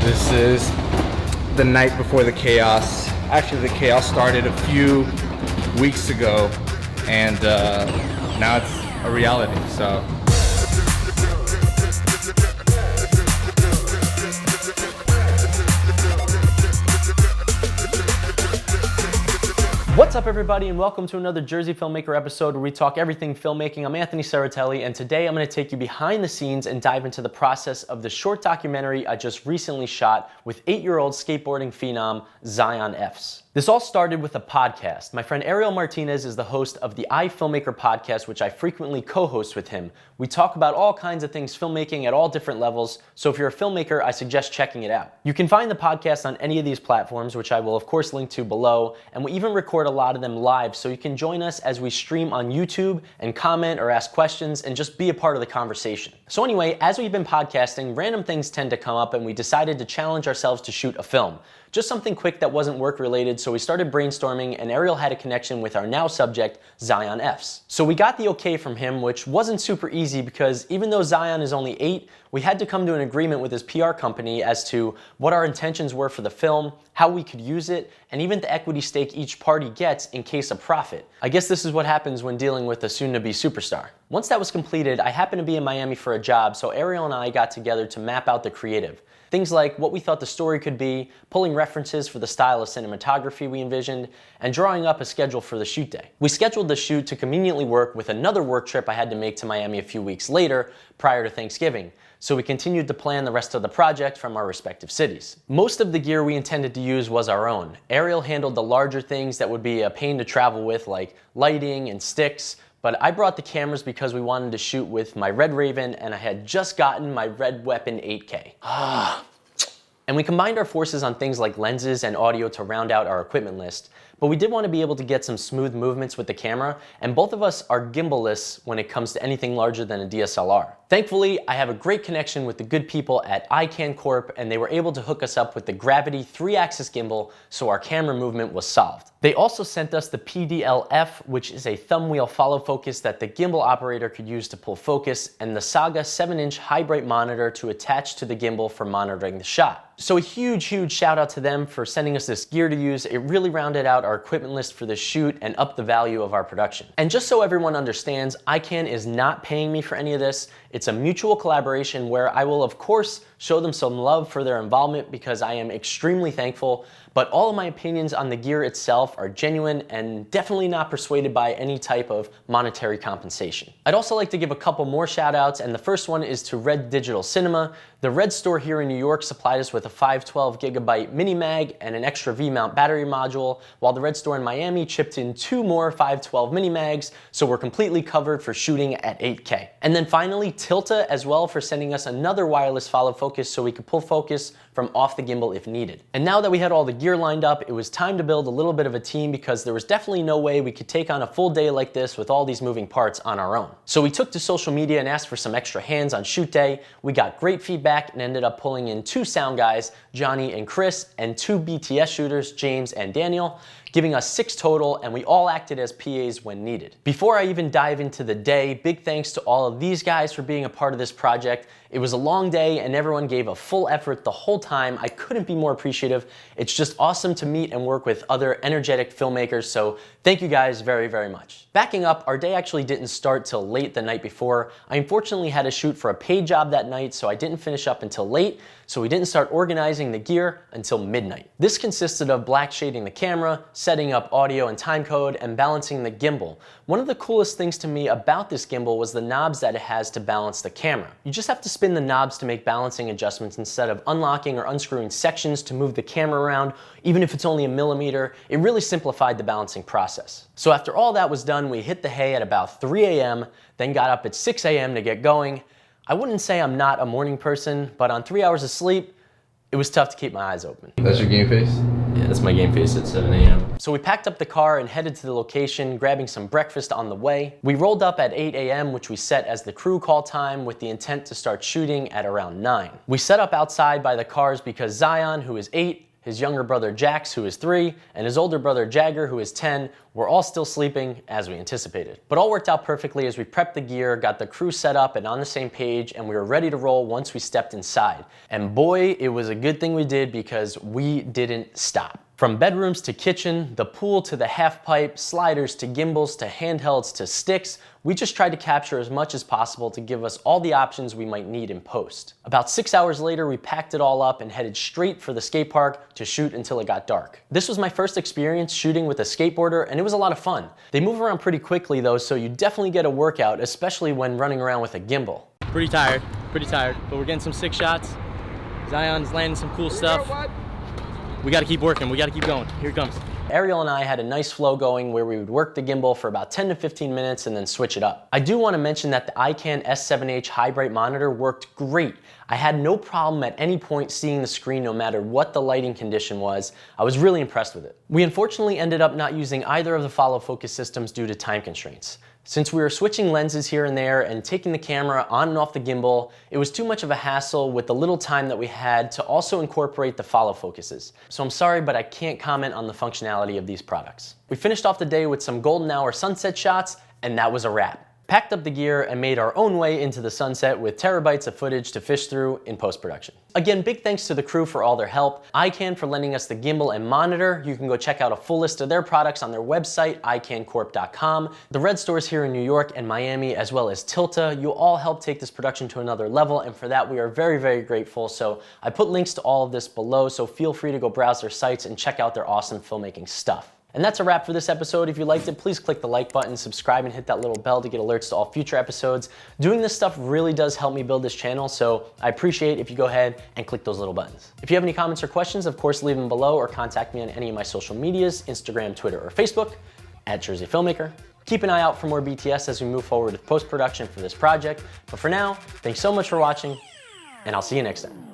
This is the night before the chaos. Actually, the chaos started a few weeks ago, and now it's a reality, so. What's up, everybody, and welcome to another Jersey Filmmaker episode where we talk everything filmmaking. I'm Anthony Saratelli, and today I'm going to take you behind the scenes and dive into the process of the short documentary I just recently shot with 8-year-old skateboarding phenom Zion Fs. This all started with a podcast. My friend Ariel Martinez is the host of the Filmmaker podcast, which I frequently co-host with him. We talk about all kinds of things filmmaking at all different levels, so if you're a filmmaker, I suggest checking it out. You can find the podcast on any of these platforms, which I will of course link to below, and we even record a lot of them live, so you can join us as we stream on YouTube and comment or ask questions and just be a part of the conversation. So anyway, as we've been podcasting, random things tend to come up and we decided to challenge ourselves to shoot a film. Just something quick that wasn't work related, so we started brainstorming and Ariel had a connection with our now subject, Zion Fs. So we got the okay from him, which wasn't super easy because even though Zion is only 8, we had to come to an agreement with his PR company as to what our intentions were for the film, how we could use it, and even the equity stake each party gets in case of profit. I guess this is what happens when dealing with a soon-to-be superstar. Once that was completed, I happened to be in Miami for a job, so Ariel and I got together to map out the creative. Things like what we thought the story could be, pulling references for the style of cinematography we envisioned, and drawing up a schedule for the shoot day. We scheduled the shoot to conveniently work with another work trip I had to make to Miami a few weeks later, prior to Thanksgiving, so we continued to plan the rest of the project from our respective cities. Most of the gear we intended to use was our own. Ariel handled the larger things that would be a pain to travel with, like lighting and sticks, but I brought the cameras because we wanted to shoot with my Red Raven and I had just gotten my Red Weapon 8K. And we combined our forces on things like lenses and audio to round out our equipment list, but we did want to be able to get some smooth movements with the camera, and both of us are gimbal-less when it comes to anything larger than a DSLR. Thankfully, I have a great connection with the good people at IKAN Corp, and they were able to hook us up with the Gravity 3-axis gimbal, so our camera movement was solved. They also sent us the PDL-F, which is a thumb wheel follow focus that the gimbal operator could use to pull focus, and the Saga 7-inch high bright monitor to attach to the gimbal for monitoring the shot. So a huge shout out to them for sending us this gear to use. It really rounded out our equipment list for the shoot and upped the value of our production. And just so everyone understands, IKAN is not paying me for any of this. It's a mutual collaboration where I will of course show them some love for their involvement because I am extremely thankful, but all of my opinions on the gear itself are genuine and definitely not persuaded by any type of monetary compensation. I'd also like to give a couple more shout outs, and the first one is to Red Digital Cinema. The Red store here in New York supplied us with a 512 gigabyte mini mag and an extra V-mount battery module, while the Red store in Miami chipped in 2 more 512 mini mags, so we're completely covered for shooting at 8K. And then finally, Tilta as well for sending us another wireless follow focus so we could pull focus from off the gimbal if needed. And now that we had all the gear lined up, it was time to build a little bit of a team because there was definitely no way we could take on a full day like this with all these moving parts on our own. So we took to social media and asked for some extra hands on shoot day. We got great feedback and ended up pulling in 2 sound guys, Johnny and Chris, and 2 BTS shooters, James and Daniel, giving us 6 total, and we all acted as PAs when needed. Before I even dive into the day, big thanks to all of these guys for being a part of this project. It was a long day and everyone gave a full effort the whole time. I couldn't be more appreciative. It's just awesome to meet and work with other energetic filmmakers, so thank you guys very much. Backing up, our day actually didn't start till late the night before. I unfortunately had to shoot for a paid job that night, so I didn't finish up until late, so we didn't start organizing the gear until midnight. This consisted of black shading the camera, setting up audio and timecode, and balancing the gimbal. One of the coolest things to me about this gimbal was the knobs that it has to balance the camera. You just have to spin the knobs to make balancing adjustments instead of unlocking or unscrewing sections to move the camera around, even if it's only a millimeter. It really simplified the balancing process. So after all that was done, we hit the hay at about 3 a.m., then got up at 6 a.m. to get going. I wouldn't say I'm not a morning person, but on 3 hours of sleep, it was tough to keep my eyes open. That's your game face? Yeah, that's my game face at 7 a.m. So we packed up the car and headed to the location, grabbing some breakfast on the way. We rolled up at 8 a.m., which we set as the crew call time with the intent to start shooting at around 9. We set up outside by the cars because Zion, who is 8, his younger brother Jax, who is 3, and his older brother Jagger, who is 10, were all still sleeping as we anticipated. But all worked out perfectly as we prepped the gear, got the crew set up and on the same page, and we were ready to roll once we stepped inside. And boy, it was a good thing we did because we didn't stop. From bedrooms to kitchen, the pool to the half pipe, sliders to gimbals to handhelds to sticks, we just tried to capture as much as possible to give us all the options we might need in post. About 6 hours later, we packed it all up and headed straight for the skate park to shoot until it got dark. This was my first experience shooting with a skateboarder, and it was a lot of fun. They move around pretty quickly though, so you definitely get a workout, especially when running around with a gimbal. Pretty tired, but we're getting some sick shots. Zion's landing some cool stuff. We gotta keep working, we gotta keep going. Here it comes. Ariel and I had a nice flow going where we would work the gimbal for about 10 to 15 minutes and then switch it up. I do want to mention that the IKAN S7H high bright monitor worked great. I had no problem at any point seeing the screen no matter what the lighting condition was. I was really impressed with it. We unfortunately ended up not using either of the follow focus systems due to time constraints. Since we were switching lenses here and there and taking the camera on and off the gimbal, it was too much of a hassle with the little time that we had to also incorporate the follow focuses. So I'm sorry, but I can't comment on the functionality of these products. We finished off the day with some golden hour sunset shots, and that was a wrap. Packed up the gear and made our own way into the sunset with terabytes of footage to fish through in post-production. Again, big thanks to the crew for all their help, IKAN for lending us the gimbal and monitor. You can go check out a full list of their products on their website, ikancorp.com. The Red stores here in New York and Miami, as well as Tilta, you all help take this production to another level, and for that we are very, very grateful. So I put links to all of this below, so feel free to go browse their sites and check out their awesome filmmaking stuff. And that's a wrap for this episode. If you liked it, please click the like button, subscribe, and hit that little bell to get alerts to all future episodes. Doing this stuff really does help me build this channel, so I appreciate if you go ahead and click those little buttons. If you have any comments or questions, of course, leave them below or contact me on any of my social medias, Instagram, Twitter, or Facebook, @Jersey Filmmaker. Keep an eye out for more BTS as we move forward with post-production for this project. But for now, thanks so much for watching, and I'll see you next time.